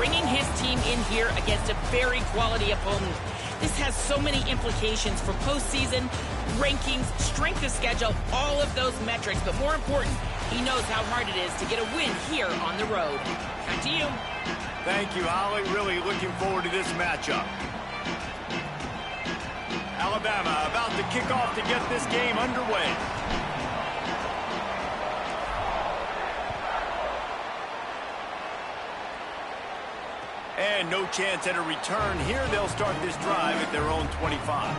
bringing his team in here against a very quality opponent. This has so many implications for postseason, rankings, strength of schedule, all of those metrics. But more important, he knows how hard it is to get a win here on the road. Back to you. Thank you, Holly. Really looking forward to this matchup. Alabama about to kick off to get this game underway. And no chance at a return here. They'll start this drive at their own 25.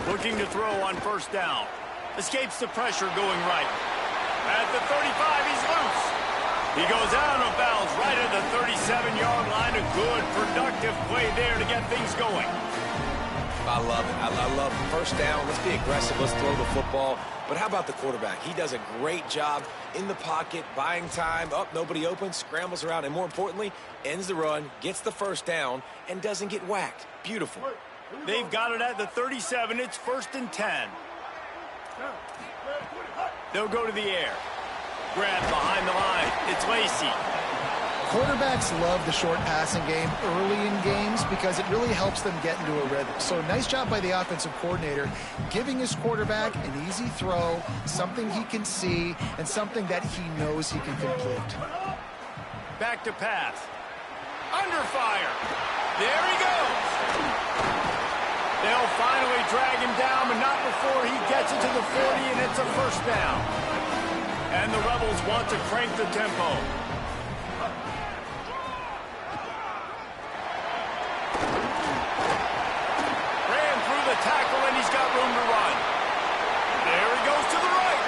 Looking to throw on first down. Escapes the pressure going right. At the 35, he's loose. He goes out of bounds right at the 37-yard line. A good, productive play there to get things going. I love it. I love it. First down. Let's be aggressive. Let's throw the football. But how about the quarterback? He does a great job in the pocket, buying time. Up, nobody open, scrambles around, and more importantly, ends the run, gets the first down, and doesn't get whacked. Beautiful. They've got it at the 37. It's 1st and 10. They'll go to the air. Grab behind the line. It's Lacy. Quarterbacks love the short passing game early in games because it really helps them get into a rhythm. So nice job by the offensive coordinator giving his quarterback an easy throw, something he can see, and something that he knows he can complete. Back to pass. Under fire. There he goes. They'll finally drag him down, but not before he gets it to the 40, and it's a first down. And the Rebels want to crank the tempo. Ran through the tackle, and he's got room to run. There he goes to the right.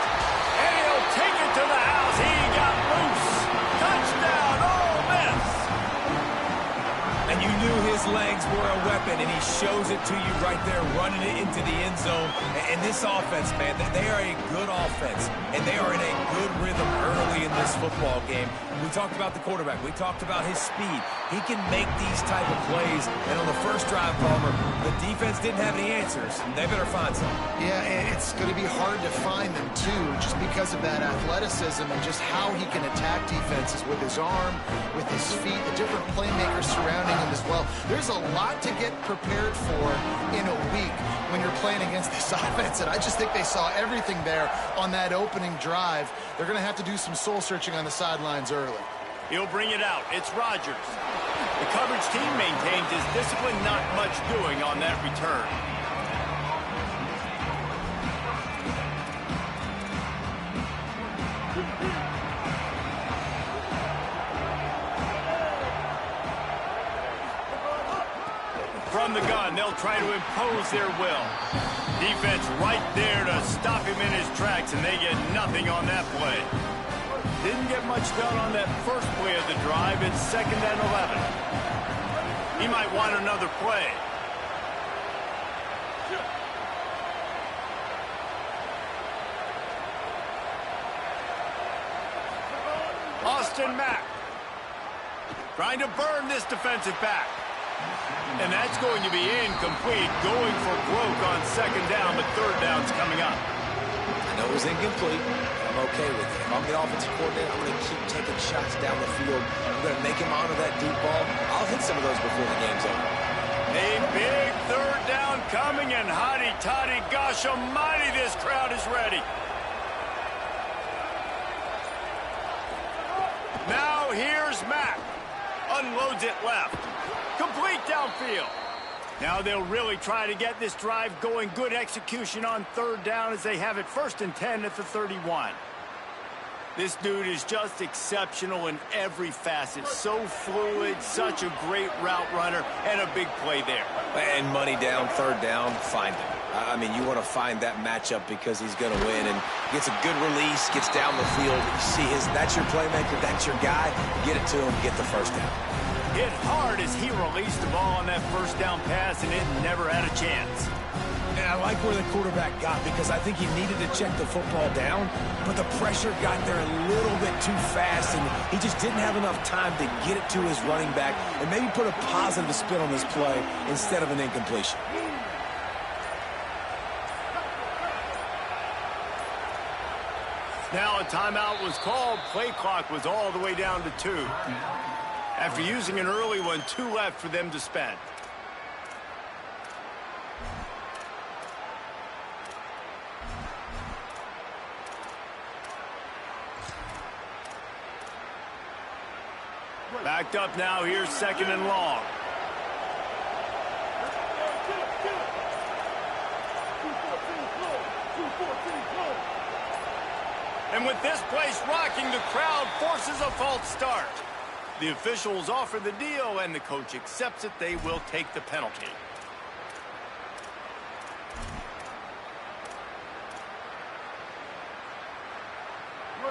And he'll take it to the house. He got loose. Touchdown, Ole Miss. And you knew his legs were a weapon, and he shows it to you right there, running it into the end zone. And this offense, man, they are a good offense, and they are in a good rhythm early in this football game. We talked about the quarterback. We talked about his speed. He can make these type of plays. And on the first drive, Palmer, the defense didn't have any answers. They better find some. Yeah, it's going to be hard to find them, too, just because of that athleticism and just how he can attack defenses with his arm, with his feet, the different playmakers surrounding him as well. There's a lot to get prepared for in a week when you're playing against this offense, and I just think they saw everything there on that opening drive. They're going to have to do some soul-searching on the sidelines early. He'll bring it out. It's Rodgers. The coverage team maintains his discipline, not much doing on that return. From the gun, they'll try to impose their will. Defense right there to stop him in his tracks, and they get nothing on that play. Didn't get much done on that first play of the drive. It's 2nd and 11. He might want another play. Austin Mack trying to burn this defensive back. And that's going to be incomplete, going for broke on 2nd down, but 3rd down's coming up. I know it was incomplete. I'm okay with it. If I'm the offensive coordinator, I'm going to keep taking shots down the field. I'm going to make him honor that deep ball. I'll hit some of those before the game's over. A big 3rd down coming, and hotty-toddy, gosh almighty, this crowd is ready. Now here's Mack. Unloads it left. Complete downfield. Now they'll really try to get this drive going. Good execution on 3rd down as they have it 1st and 10 at the 31. This dude is just exceptional in every facet. So fluid, such a great route runner, and a big play there. And money down, 3rd down, find him. I mean, you want to find that matchup because he's going to win, and gets a good release, gets down the field. You see that's your playmaker, that's your guy. Get it to him, get the 1st down. Hit hard as he released the ball on that first down pass, and it never had a chance. And I like where the quarterback got because I think he needed to check the football down, but the pressure got there a little bit too fast, and he just didn't have enough time to get it to his running back and maybe put a positive spin on this play instead of an incompletion. Now a timeout was called. Play clock was all the way down to 2. After using an early one, 2 left for them to spend. Backed up now, here's 2nd and long. And with this place rocking, the crowd forces a false start. The officials offer the deal, and the coach accepts it. They will take the penalty.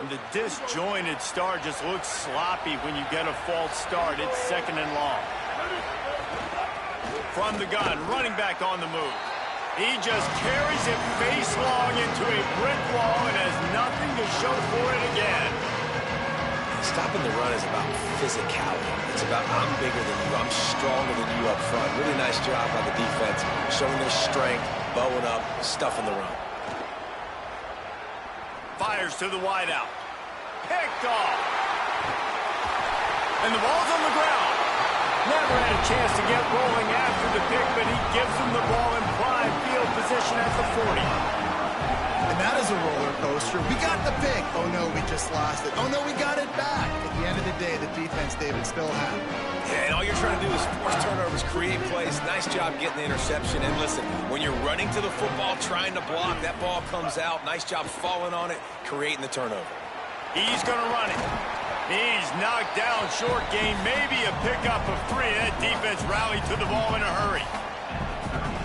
And the disjointed start just looks sloppy when you get a false start. It's 2nd and long. From the gun, running back on the move. He just carries it face long into a brick wall and has nothing to show for it again. Stopping the run is about physicality. It's about I'm bigger than you, I'm stronger than you up front. Really nice job by the defense, showing their strength, bowing up, stuffing the run. Fires to the wideout. Picked off. And the ball's on the ground. Never had a chance to get rolling after the pick, but he gives them the ball in prime field position at the 40. And that is a roller coaster. We got the pick. Oh, no, we just lost it. Oh, no, we got it back. At the end of the day, the defense, David, still had it. Yeah, and all you're trying to do is force turnovers, create plays. Nice job getting the interception. And listen, when you're running to the football, trying to block, that ball comes out. Nice job falling on it, creating the turnover. He's going to run it. He's knocked down short gain, maybe a pickup of 3. That defense rallied to the ball in a hurry.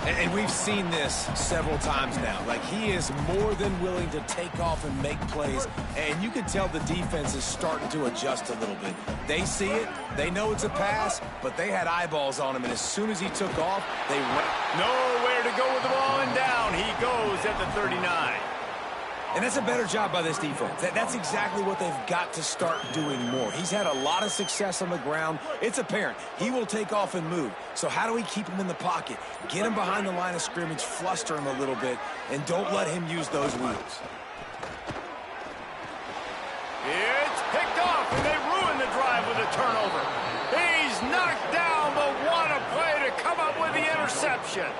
And we've seen this several times now. Like, he is more than willing to take off and make plays. And you can tell the defense is starting to adjust a little bit. They see it. They know it's a pass, but they had eyeballs on him. And as soon as he took off, they ran. Nowhere to go with the ball, and down he goes at the 39. And that's a better job by this defense. That's exactly what they've got to start doing more. He's had a lot of success on the ground. It's apparent. He will take off and move. So how do we keep him in the pocket? Get him behind the line of scrimmage, fluster him a little bit, and don't let him use those wheels. It's picked off, and they ruin the drive with a turnover. He's knocked down, but what a play to come up with the interception.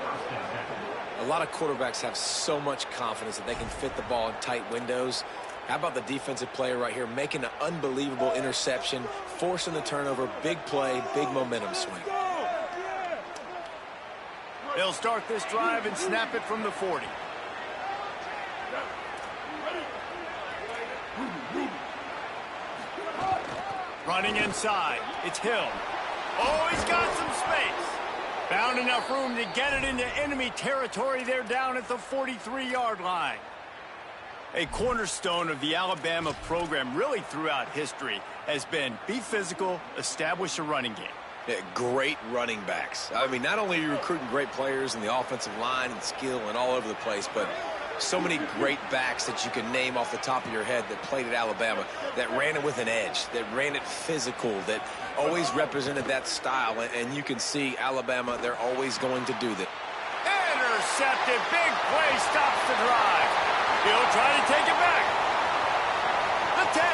A lot of quarterbacks have so much confidence that they can fit the ball in tight windows. How about the defensive player right here making an unbelievable interception, forcing the turnover, big play, big momentum swing. They'll start this drive and snap it from the 40. Running inside, it's Hill. Oh, he's got some space. Found enough room to get it into enemy territory. They're down at the 43-yard line. A cornerstone of the Alabama program really throughout history has been be physical, establish a running game. Yeah, great running backs. I mean, not only are you recruiting great players in the offensive line and skill and all over the place, but so many great backs that you can name off the top of your head that played at Alabama, that ran it with an edge, that ran it physical, that always represented that style. And you can see Alabama, they're always going to do that. Intercepted. Big play stops the drive. He'll try to take it back. The 10.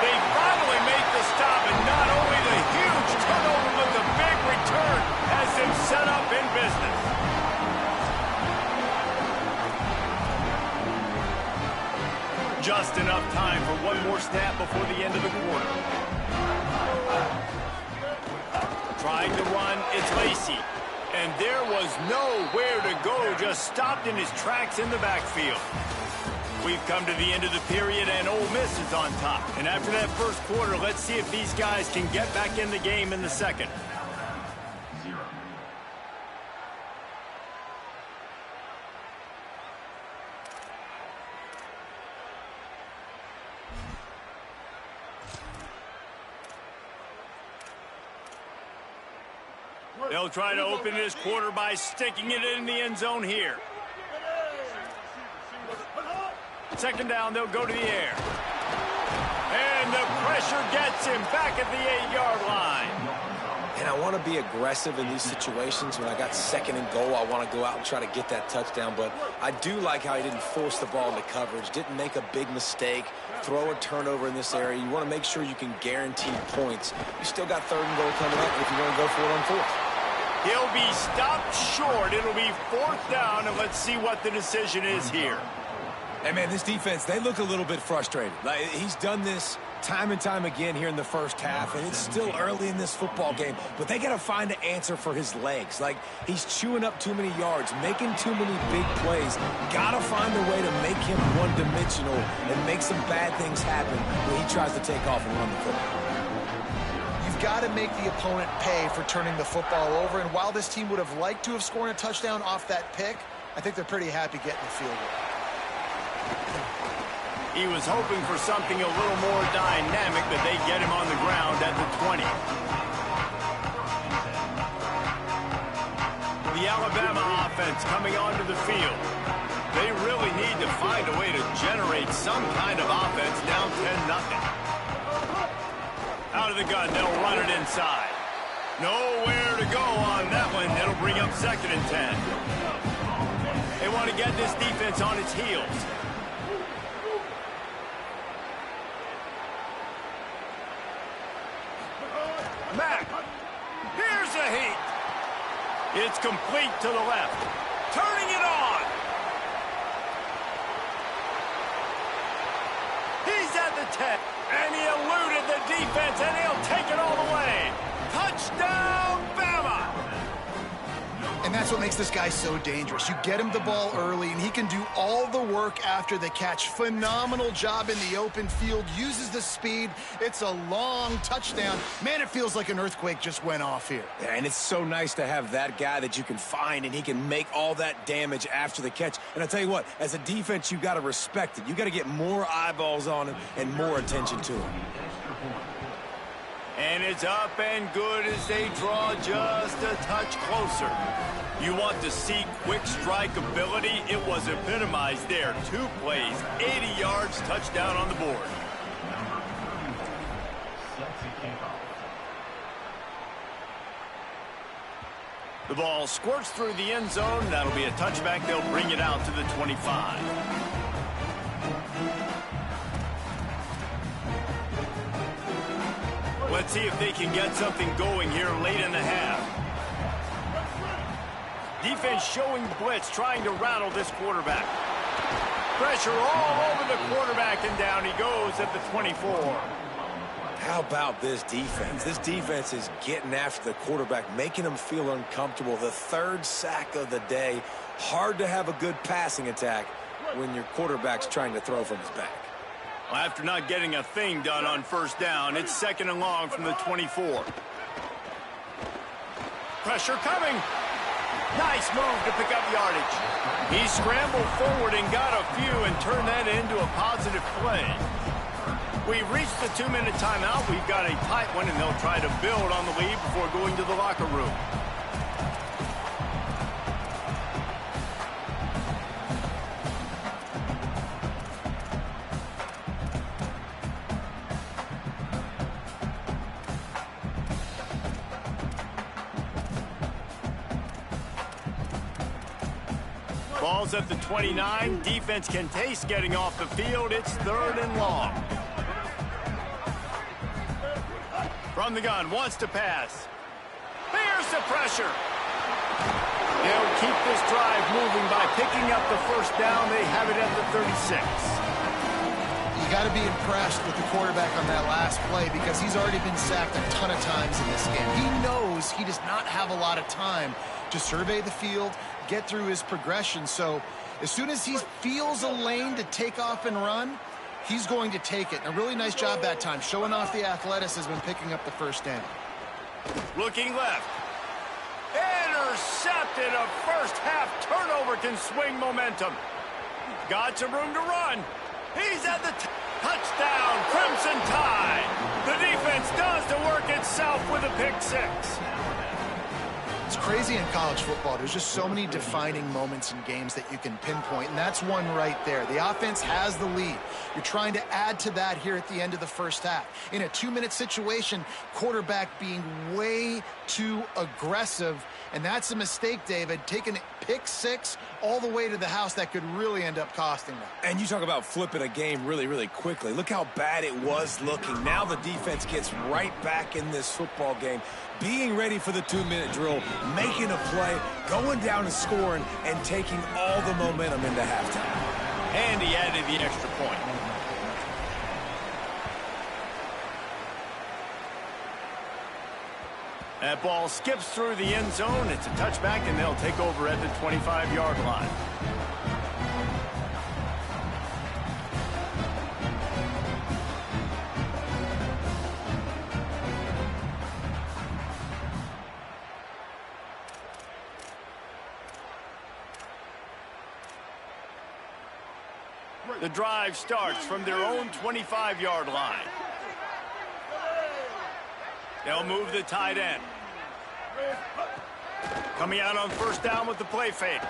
They finally make the stop, and not only the huge turnover, but the big return has them set up in business. Just enough time for one more snap before the end of the quarter. Trying to run, it's Lacy. And there was nowhere to go, just stopped in his tracks in the backfield. We've come to the end of the period, and Ole Miss is on top. And after that first quarter, let's see if these guys can get back in the game in the second. They'll try to open this quarter by sticking it in the end zone here. Second down, they'll go to the air. And the pressure gets him back at the 8-yard line. And I want to be aggressive in these situations. When I got second and goal, I want to go out and try to get that touchdown. But I do like how he didn't force the ball into coverage, didn't make a big mistake, throw a turnover in this area. You want to make sure you can guarantee points. You still got third and goal coming up if you want to go for it on fourth. He'll be stopped short. It'll be fourth down, and let's see what the decision is here. Hey, man, this defense, they look a little bit frustrated. Like, he's done this time and time again here in the first half, and it's still early in this football game, but they got to find an answer for his legs. Like, he's chewing up too many yards, making too many big plays. Got to find a way to make him one-dimensional and make some bad things happen when he tries to take off and run the football. You've got to make the opponent pay for turning the football over, and while this team would have liked to have scored a touchdown off that pick, I think they're pretty happy getting the field goal. He was hoping for something a little more dynamic, but they get him on the ground at the 20. The Alabama offense coming onto the field. They really need to find a way to generate some kind of offense down 10-0. Out of the gun, they'll run it inside. Nowhere to go on that one. It'll bring up second and 10. They want to get this defense on its heels. Mack, here's a heat. It's complete to the left. Turning it on. He's at the 10. And he eluded the defense, and he'll take it all the way. Touchdown, Bama! And that's what makes this guy so dangerous. You get him the ball early, and he can do all the work after the catch. Phenomenal job in the open field. Uses the speed. It's a long touchdown. Man, it feels like an earthquake just went off here. Yeah, and it's so nice to have that guy that you can find, and he can make all that damage after the catch. And I tell you what, as a defense, you got to respect it. You got to get more eyeballs on him and more attention to him. And it's up and good as they draw just a touch closer. You want to see quick strike ability? It was epitomized there. 2 plays, 80 yards, touchdown on the board. The ball squirts through the end zone. That'll be a touchback. They'll bring it out to the 25. Let's see if they can get something going here late in the half. Defense showing blitz, trying to rattle this quarterback. Pressure all over the quarterback, and down he goes at the 24. How about this defense? This defense is getting after the quarterback, making him feel uncomfortable. The 3rd sack of the day. Hard to have a good passing attack when your quarterback's trying to throw from his back. Well, after not getting a thing done on first down, it's 2nd and long from the 24. Pressure coming. Nice move to pick up yardage. He scrambled forward and got a few and turned that into a positive play. We've reached the 2-minute timeout. We've got a tight one, and they'll try to build on the lead before going to the locker room. Ball's at the 29. Defense can taste getting off the field. It's 3rd and long. From the gun, wants to pass. There's the pressure. They'll keep this drive moving by picking up the first down. They have it at the 36. You got to be impressed with the quarterback on that last play because he's already been sacked a ton of times in this game. He knows he does not have a lot of time to survey the field, get through his progression. So as soon as he feels a lane to take off and run, he's going to take it. And a really nice job that time, showing off the athleticism and picking up the first down. Looking left. Intercepted. A first half turnover can swing momentum. Got some room to run. He's at the touchdown. Crimson Tide. The defense does the work itself with a pick 6. It's crazy in college football. There's just so many defining moments in games that you can pinpoint, and that's one right there. The offense has the lead. You're trying to add to that here at the end of the first half. In a 2-minute situation, quarterback being way too aggressive, and that's a mistake, David. Taking it pick 6 all the way to the house, that could really end up costing them. And you talk about flipping a game really, really quickly. Look how bad it was looking. Now the defense gets right back in this football game, being ready for the 2-minute drill, making a play, going down and scoring, and taking all the momentum into halftime. And he added the extra point. That ball skips through the end zone. It's a touchback, and they'll take over at the 25-yard line. The drive starts from their own 25-yard line. They'll move the tight end. Coming out on first down with the play fake.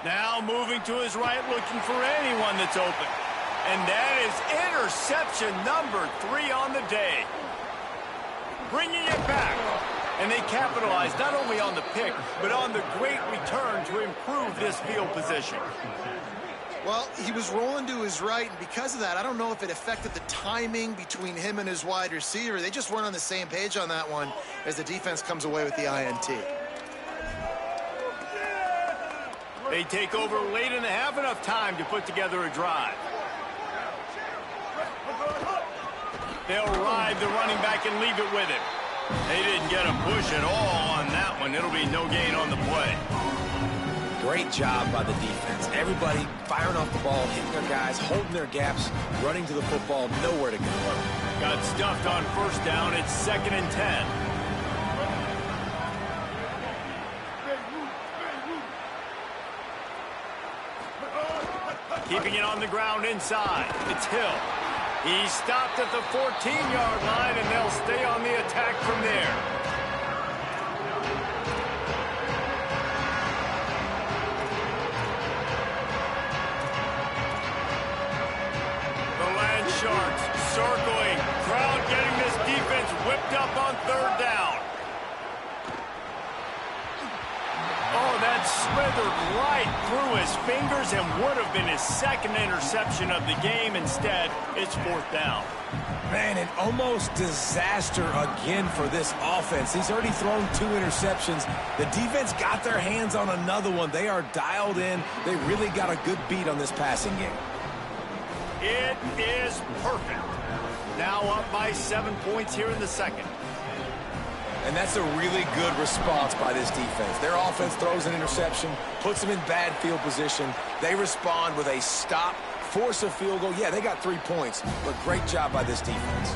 Now moving to his right, looking for anyone that's open. And that is interception number 3 on the day. Bringing it back. And they capitalize not only on the pick, but on the great return to improve this field position. Well, he was rolling to his right, and because of that, I don't know if it affected the timing between him and his wide receiver. They just weren't on the same page on that one as the defense comes away with the INT. They take over late in the half, enough time to put together a drive. They'll ride the running back and leave it with him. They didn't get a push at all on that one. It'll be no gain on the play. Great job by the defense. Everybody firing off the ball, hitting their guys, holding their gaps, running to the football, nowhere to go. Got stuffed on first down. It's 2nd and 10. Keeping it on the ground inside. It's Hill. He stopped at the 14-yard line, and they'll stay on the attack from there. Sharks circling. Crowd getting this defense whipped up on 3rd down. Oh, that slithered right through his fingers and would have been his 2nd interception of the game. Instead, it's 4th down. Man, an almost disaster again for this offense. He's already thrown 2 interceptions. The defense got their hands on another one. They are dialed in. They really got a good beat on this passing game. It is perfect. Now up by 7 points here in the 2nd. And that's a really good response by this defense. Their offense throws an interception, puts them in bad field position. They respond with a stop, force a field goal. Yeah, they got 3 points, but great job by this defense.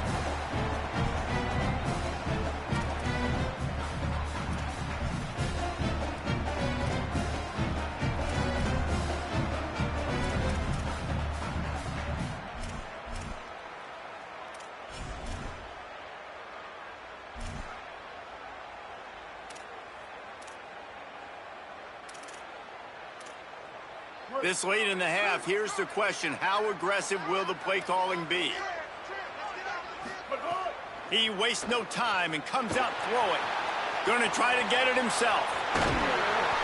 This late in the half, here's the question. How aggressive will the play calling be? He wastes no time and comes out throwing. Going to try to get it himself.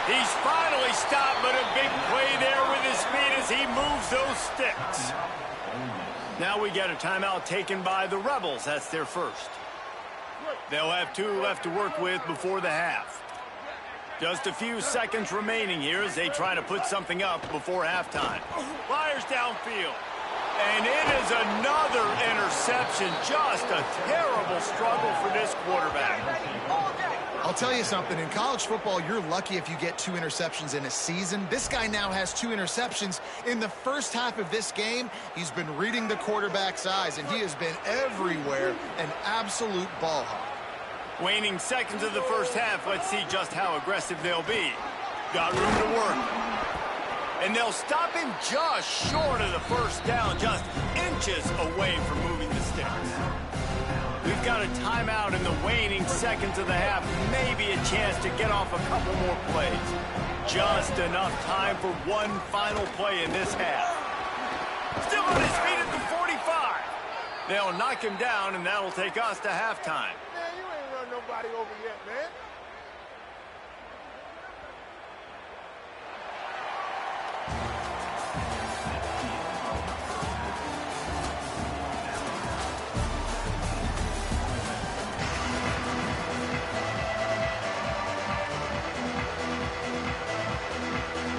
He's finally stopped, but a big play there with his feet as he moves those sticks. Now we get a timeout taken by the Rebels. That's their first. They'll have 2 left to work with before the half. Just a few seconds remaining here as they try to put something up before halftime. Fires downfield. And it is another interception. Just a terrible struggle for this quarterback. I'll tell you something. In college football, you're lucky if you get 2 interceptions in a season. This guy now has 2 interceptions. In the first half of this game, he's been reading the quarterback's eyes, and he has been everywhere, an absolute ball hawk. Waning seconds of the first half. Let's see just how aggressive they'll be. Got room to work. And they'll stop him just short of the first down, just inches away from moving the sticks. We've got a timeout in the waning seconds of the half. Maybe a chance to get off a couple more plays. Just enough time for one final play in this half. Still on his feet at the 45. They'll knock him down, and that'll take us to halftime. Man, you ain't run nobody over yet, man.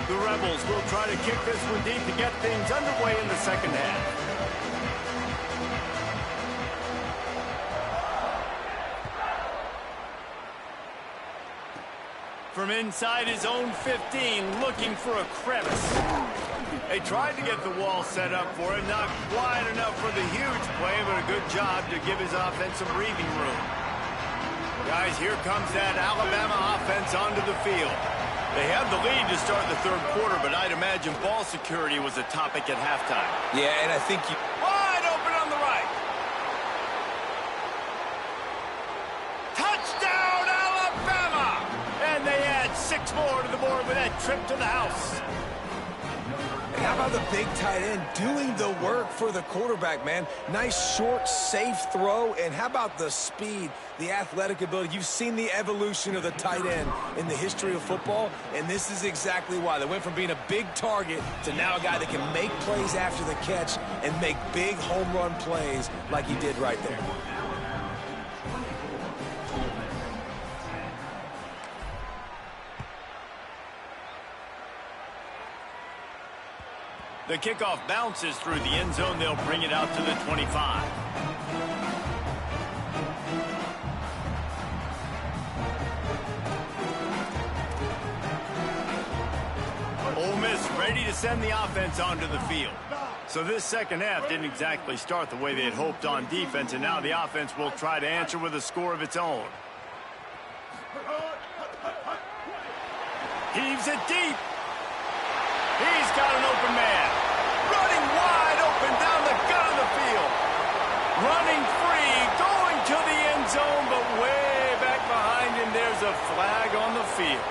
The Rebels will try to kick this one deep to get things underway in the second half. From inside his own 15, looking for a crevice. They tried to get the wall set up for him, not quite enough for the huge play, but a good job to give his offense some breathing room. Guys, here comes that Alabama offense onto the field. They have the lead to start the third quarter, but I'd imagine ball security was a topic at halftime. Yeah, and I think Wide open on the right. Touchdown, Alabama! And they add 6 more to the board with that trip to the house. And how about the big tight end doing the work for the quarterback, man? Nice, short, safe throw. And how about the speed, the athletic ability? You've seen the evolution of the tight end in the history of football, and this is exactly why. They went from being a big target to now a guy that can make plays after the catch and make big home run plays like he did right there. The kickoff bounces through the end zone. They'll bring it out to the 25. Ole Miss ready to send the offense onto the field. So this second half didn't exactly start the way they had hoped on defense, and now the offense will try to answer with a score of its own. Heaves it deep. He's got an open man. Running wide open down the gut of the field. Running free, going to the end zone, but way back behind him, there's a flag on the field.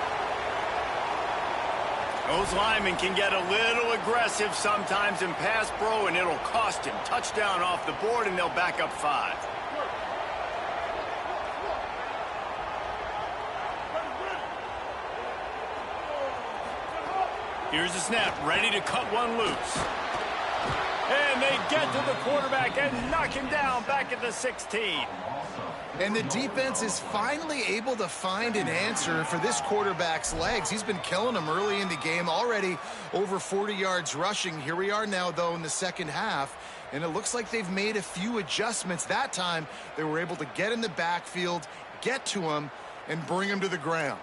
Those linemen can get a little aggressive sometimes in pass pro, and it'll cost him. Touchdown off the board, and they'll back up 5. Here's the snap, ready to cut one loose. And they get to the quarterback and knock him down back at the 16. And the defense is finally able to find an answer for this quarterback's legs. He's been killing them early in the game, already over 40 yards rushing. Here we are now, though, in the second half, and it looks like they've made a few adjustments. That time, they were able to get in the backfield, get to him, and bring him to the ground.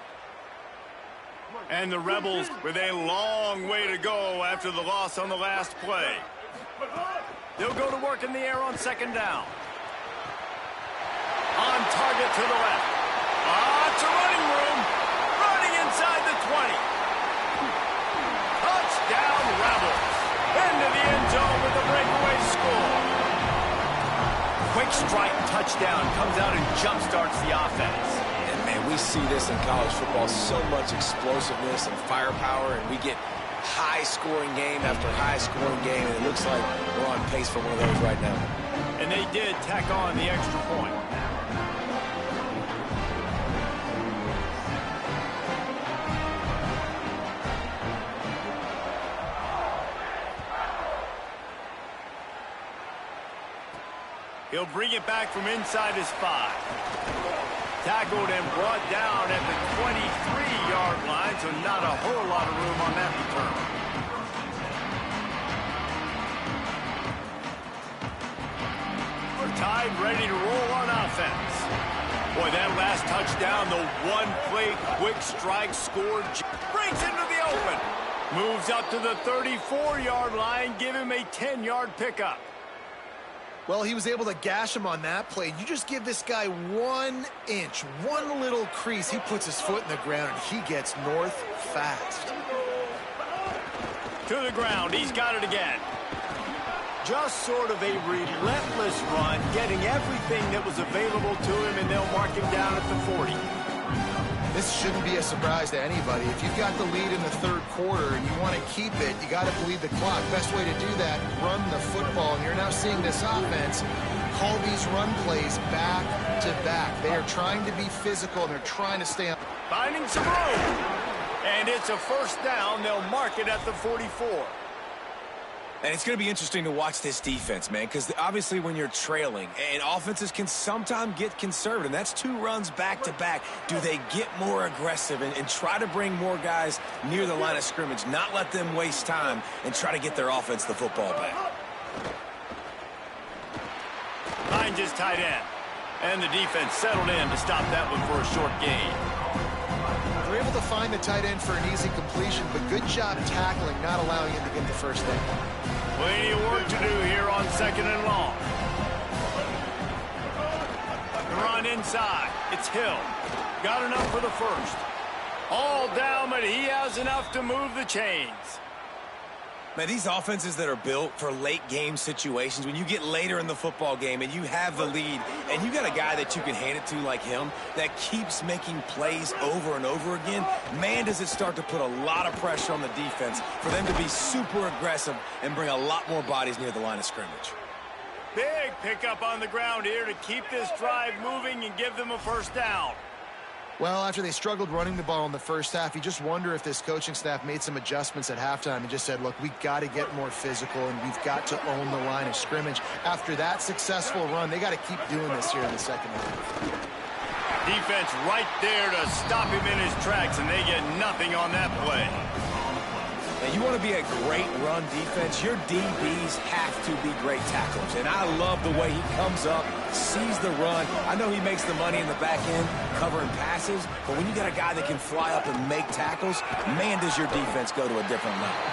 And the Rebels with a long way to go after the loss on the last play. They'll go to work in the air on second down. On target to the left. Lots of running room. Running inside the 20. Touchdown, Rebels. Into the end zone with a breakaway score. Quick strike touchdown comes out and jumpstarts the offense. Man, we see this in college football, so much explosiveness and firepower, and we get high-scoring game after high-scoring game, and it looks like we're on pace for one of those right now. And they did tack on the extra point. He'll bring it back from inside his 5. Tackled and brought down at the 23-yard line, so not a whole lot of room on that return. We're tied, ready to roll on offense. Boy, that last touchdown, the one-play quick strike scored, breaks into the open. Moves up to the 34-yard line, give him a 10-yard pickup. Well, he was able to gash him on that play. You just give this guy 1 inch, one little crease. He puts his foot in the ground, and he gets north fast. To the ground. He's got it again. Just sort of a relentless run, getting everything that was available to him, and they'll mark him down at the 40. This shouldn't be a surprise to anybody. If you've got the lead in the third quarter and you want to keep it, you got to bleed the clock. Best way to do that, run the football. And you're now seeing this offense call these run plays back to back. They are trying to be physical, and they're trying to stay on. Finding some room. And it's a first down. They'll mark it at the 44. And it's going to be interesting to watch this defense, man, because obviously when you're trailing, and offenses can sometimes get conservative. That's 2 runs back-to-back. Do they get more aggressive and try to bring more guys near the line of scrimmage, not let them waste time, and try to get their offense the football back? Finds his tight end. And the defense settled in to stop that one for a short gain. They're able to find the tight end for an easy completion, but good job tackling, not allowing him to get the first down. Plenty of work to do here on 2nd and long. The run inside. It's Hill. Got enough for the first. All down, but he has enough to move the chains. Man, these offenses that are built for late game situations, when you get later in the football game and you have the lead and you got a guy that you can hand it to like him that keeps making plays over and over again, man, does it start to put a lot of pressure on the defense for them to be super aggressive and bring a lot more bodies near the line of scrimmage. Big pickup on the ground here to keep this drive moving and give them a first down. Well, after they struggled running the ball in the first half, you just wonder if this coaching staff made some adjustments at halftime and just said, look, we got to get more physical and we've got to own the line of scrimmage. After that successful run, they got to keep doing this here in the second half. Defense right there to stop him in his tracks, and they get nothing on that play. And you want to be a great run defense, your DBs have to be great tacklers. And I love the way he comes up, sees the run. I know he makes the money in the back end covering passes, but when you got a guy that can fly up and make tackles, man, does your defense go to a different level.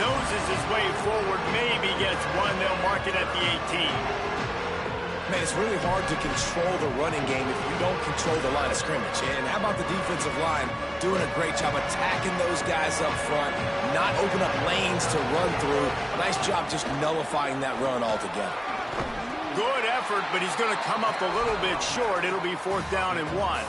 Noses his way forward, maybe gets one. They'll mark it at the 18. Man, it's really hard to control the running game if you don't control the line of scrimmage. And how about the defensive line doing a great job attacking those guys up front, not open up lanes to run through. Nice job just nullifying that run altogether. Good effort, but he's going to come up a little bit short. It'll be 4th down and 1.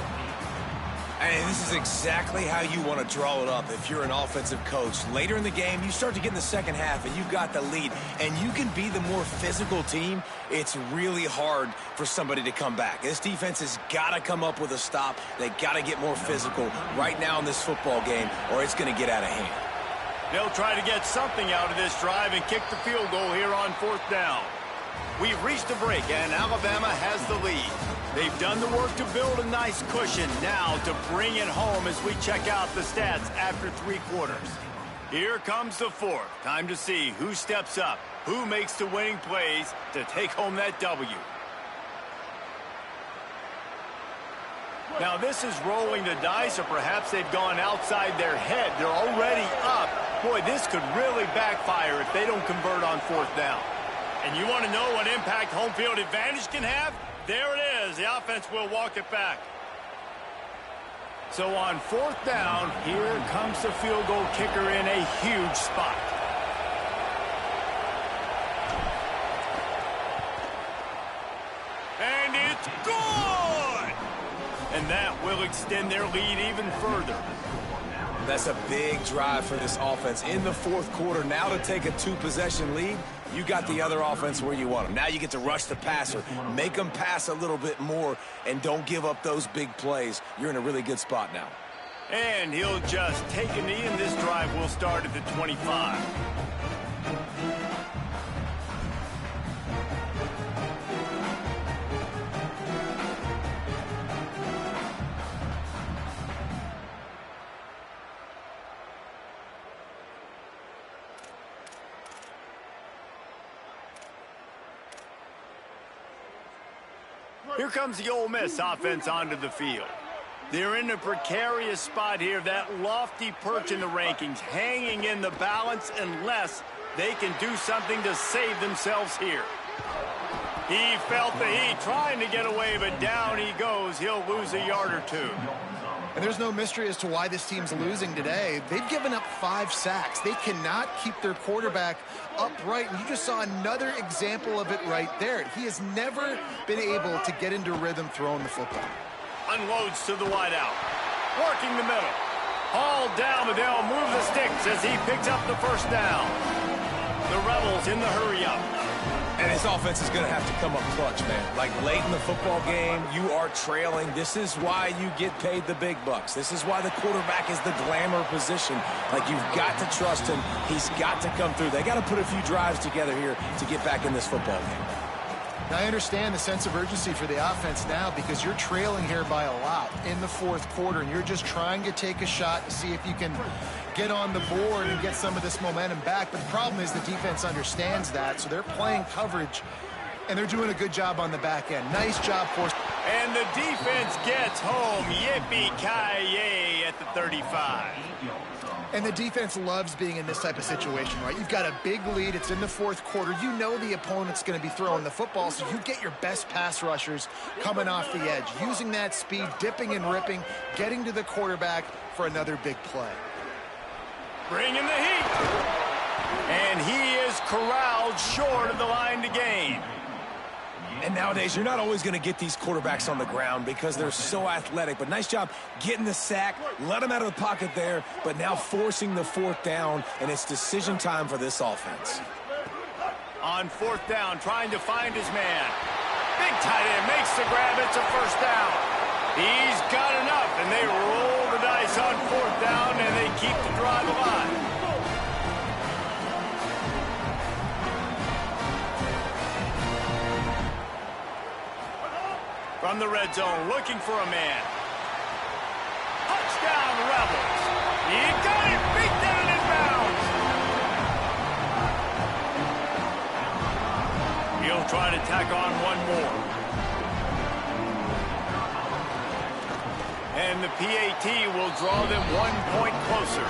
And this is exactly how you want to draw it up if you're an offensive coach. Later in the game, you start to get in the second half, and you've got the lead, and you can be the more physical team. It's really hard for somebody to come back. This defense has got to come up with a stop. They got to get more physical right now in this football game, or it's going to get out of hand. They'll try to get something out of this drive and kick the field goal here on 4th down. We've reached a break, and Alabama has the lead. They've done the work to build a nice cushion. Now to bring it home as we check out the stats after 3 quarters. Here comes the 4th. Time to see who steps up, who makes the winning plays to take home that W. Now this is rolling the dice, or perhaps they've gone outside their head. They're already up. Boy, this could really backfire if they don't convert on 4th down. And you want to know what impact home field advantage can have? There it is. The offense will walk it back. So on 4th down, here comes the field goal kicker in a huge spot. And it's good! And that will extend their lead even further. That's a big drive for this offense in the 4th quarter. Now to take a 2-possession lead, you got the other offense where you want them. Now you get to rush the passer, make them pass a little bit more, and don't give up those big plays. You're in a really good spot now. And he'll just take a knee, and this drive will start at the 25. Here comes the Ole Miss offense onto the field. They're in a precarious spot here, that lofty perch in the rankings, hanging in the balance unless they can do something to save themselves here. He felt the heat, trying to get away, but down he goes. He'll lose a yard or two. And there's no mystery as to why this team's losing today. They've given up 5 sacks. They cannot keep their quarterback upright. And you just saw another example of it right there. He has never been able to get into rhythm throwing the football. Unloads to the wideout. Working the middle. Hauled down, but they'll move the sticks as he picks up the first down. The Rebels in the hurry-up. And his offense is going to have to come up clutch, man. Like late in the football game, you are trailing. This is why you get paid the big bucks. This is why the quarterback is the glamour position. Like, you've got to trust him. He's got to come through. They got to put a few drives together here to get back in this football game. Now, I understand the sense of urgency for the offense now because you're trailing here by a lot in the fourth quarter, and you're just trying to take a shot to see if you can get on the board and get some of this momentum back. But the problem is the defense understands that, so they're playing coverage, and they're doing a good job on the back end. Nice job for us. And the defense gets home. Yippee-ki-yay at the 35. And the defense loves being in this type of situation, right? You've got a big lead. It's in the fourth quarter. You know the opponent's going to be throwing the football, so you get your best pass rushers coming off the edge, using that speed, dipping and ripping, getting to the quarterback for another big play. Bringing the heat. And he is corralled short of the line to gain. And nowadays, you're not always going to get these quarterbacks on the ground because they're so athletic. But nice job getting the sack, let him out of the pocket there, but now forcing the fourth down, and it's decision time for this offense. On fourth down, trying to find his man. Big tight end makes the grab. It's a first down. He's got enough, and they roll the dice on fourth down, and they keep the drive alive. From the red zone, looking for a man. Touchdown, Rebels. He got it. Beat them in bounds. He'll try to tack on one more. And the PAT will draw them 1 point closer.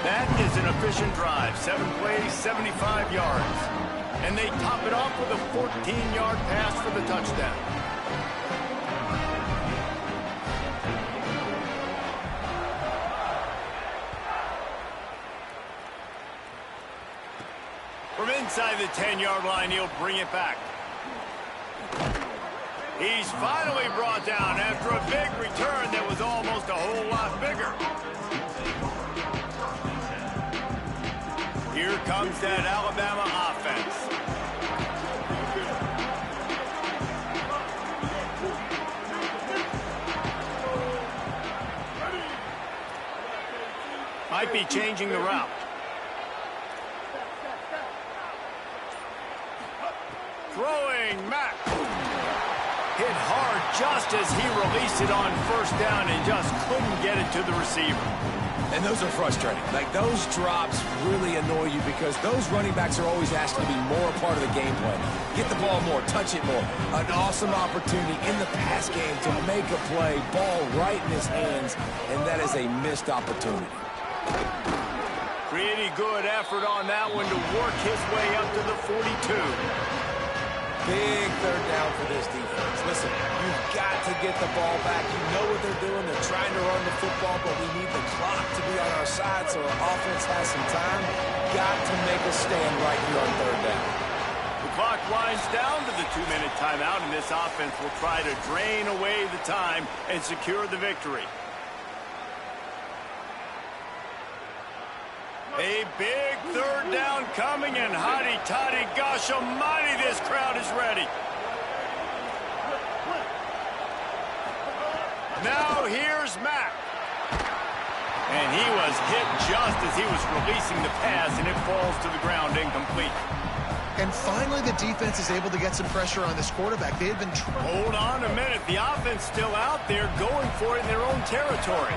That is an efficient drive. 7 plays, 75 yards. And they top it off with a 14-yard pass for the touchdown. From inside the 10-yard line, he'll bring it back. He's finally brought down after a big return that was almost a whole lot bigger. Here comes that Alabama offense. Might be changing the route. Throwing Mack. Hit hard just as he released it on first down and just couldn't get it to the receiver. And those are frustrating. Like, those drops really annoy you because those running backs are always asked to be more a part of the game plan. Get the ball more, touch it more. An awesome opportunity in the pass game to make a play, ball right in his hands, and that is a missed opportunity. Pretty good effort on that one to work his way up to the 42. Big third down for this defense. Listen, you've got to get the ball back. You know what they're doing. They're trying to run the football, but we need the clock to be on our side so our offense has some time. Got to make a stand right here on third down. The clock winds down to the 2-minute timeout, and this offense will try to drain away the time and secure the victory. A big third down coming, and hotty-toddy, gosh almighty, this crowd is ready. Now here's Mack. And he was hit just as he was releasing the pass, and it falls to the ground incomplete. And finally, the defense is able to get some pressure on this quarterback. They had been... Hold on a minute. The offense still out there going for it in their own territory.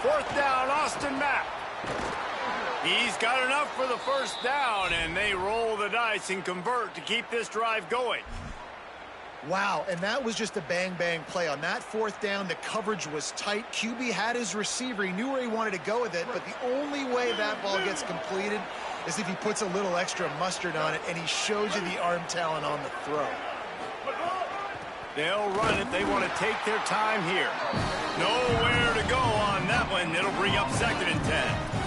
Fourth down, Austin Mack. He's got enough for the first down, and they roll the dice and convert to keep this drive going. Wow, and that was just a bang-bang play. On that fourth down, the coverage was tight. QB had his receiver. He knew where he wanted to go with it, but the only way that ball gets completed is if he puts a little extra mustard on it, and he shows you the arm talent on the throw. They'll run it. They want to take their time here. Nowhere to go on that one. It'll bring up 2nd and 10.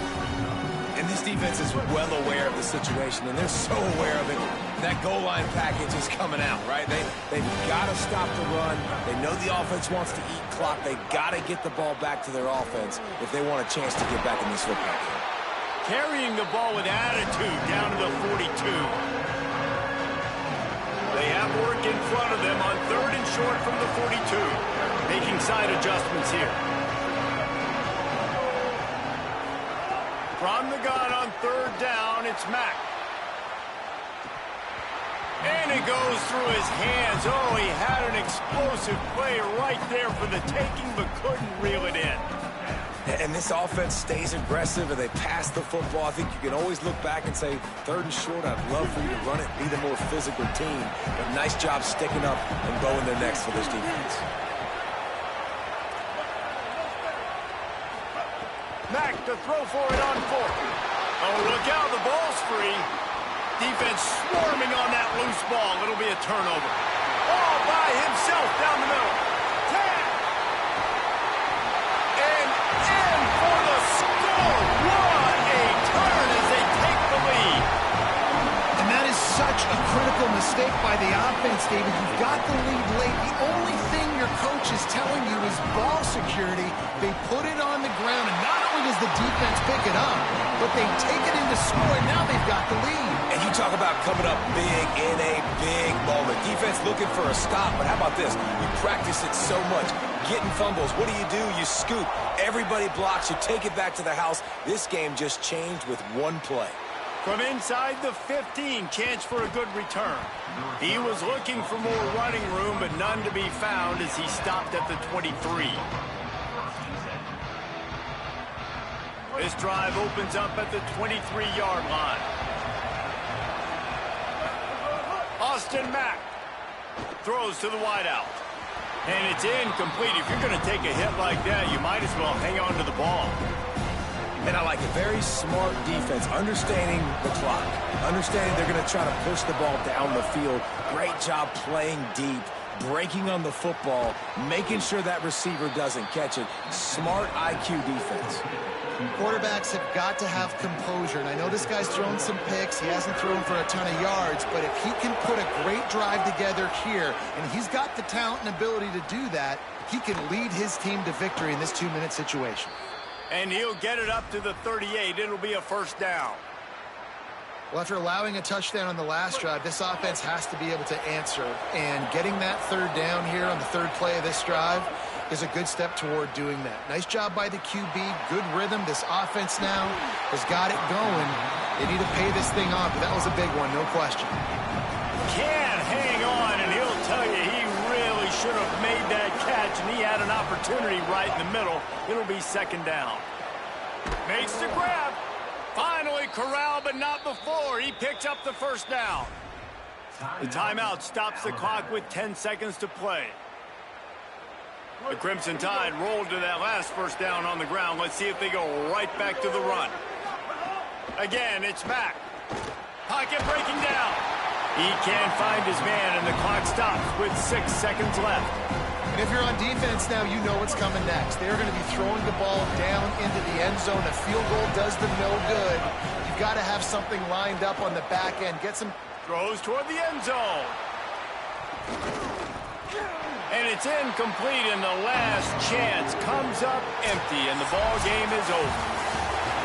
And this defense is well aware of the situation, and they're so aware of it. That goal line package is coming out, right? They've got to stop the run. They know the offense wants to eat clock. They've got to get the ball back to their offense if they want a chance to get back in this football game. Carrying the ball with attitude down to the 42. They have work in front of them on 3rd and short from the 42. Making side adjustments here. From the gun on 3rd down, it's Mack. And it goes through his hands. Oh, he had an explosive play right there for the taking, but couldn't reel it in. And this offense stays aggressive, and they pass the football. I think you can always look back and say, 3rd and short, I'd love for you to run it, be the more physical team. But nice job sticking up and going their necks for this defense. Mack to throw for it on 4th. Oh, look out, the ball's free. Defense swarming on that loose ball. It'll be a turnover. All by himself down the middle. 10. And in for the score. What a turn as they take the lead. And that is such a critical mistake by the offense, David. You've got the lead late. The only thing your coach is telling you is ball security. They put it on the ground, and not only does the defense pick it up, but they take it into score, and now they've got the lead. And you talk about coming up big in a big moment. Defense looking for a stop, but how about this? You practice it so much. Getting fumbles. What do? You scoop. Everybody blocks. You take it back to the house. This game just changed with one play. From inside the 15, chance for a good return. He was looking for more running room, but none to be found as he stopped at the 23. This drive opens up at the 23-yard line. Austin Mack throws to the wideout. And it's incomplete. If you're going to take a hit like that, you might as well hang on to the ball. And I like a very smart defense, understanding the clock, understanding they're going to try to push the ball down the field. Great job playing deep, breaking on the football, making sure that receiver doesn't catch it. Smart IQ defense. Quarterbacks have got to have composure, and I know this guy's thrown some picks. He hasn't thrown for a ton of yards, but if he can put a great drive together here, and he's got the talent and ability to do that, he can lead his team to victory in this 2-minute situation. And he'll get it up to the 38. It'll be a 1st down. Well, after allowing a touchdown on the last drive, this offense has to be able to answer, and getting that 3rd down here on the 3rd play of this drive is a good step toward doing that. Nice job by the QB, good rhythm. This offense now has got it going. They need to pay this thing off, but that was a big one, no question. Can't hang on, and he'll tell you he really should have made that catch, and he had an opportunity right in the middle. It'll be 2nd down. Makes the grab. Finally corralled, but not before. He picks up the 1st down. The timeout stops the clock with 10 seconds to play. The Crimson Tide rolled to that last 1st down on the ground. Let's see if they go right back to the run. Again, it's Mack. Pocket breaking down. He can't find his man, and the clock stops with 6 seconds left. And if you're on defense now, you know what's coming next. They're going to be throwing the ball down into the end zone. A field goal does them no good. You've got to have something lined up on the back end. Get some... Throws toward the end zone. And it's incomplete, and the last chance comes up empty, and the ball game is over.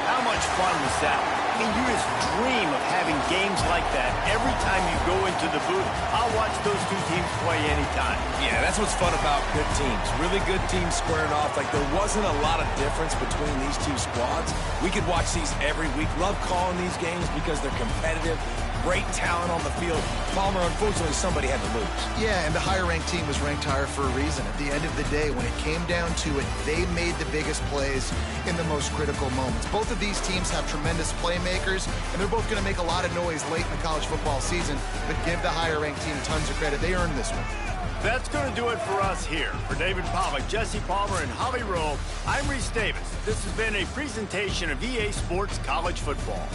How much fun was that? I mean, you just dream of having games like that every time you go into the booth. I'll watch those two teams play anytime. Yeah, that's what's fun about good teams. Really good teams squaring off. Like, there wasn't a lot of difference between these two squads. We could watch these every week. Love calling these games because they're competitive. Great talent on the field. Palmer, unfortunately, somebody had to lose. Yeah, and the higher-ranked team was ranked higher for a reason. At the end of the day, when it came down to it, they made the biggest plays in the most critical moments. Both of these teams have tremendous playmakers, and they're both going to make a lot of noise late in the college football season, but give the higher-ranked team tons of credit. They earned this one. That's going to do it for us here. For David Pollack, Jesse Palmer, and Holly Rowe, I'm Reese Davis. This has been a presentation of EA Sports College Football.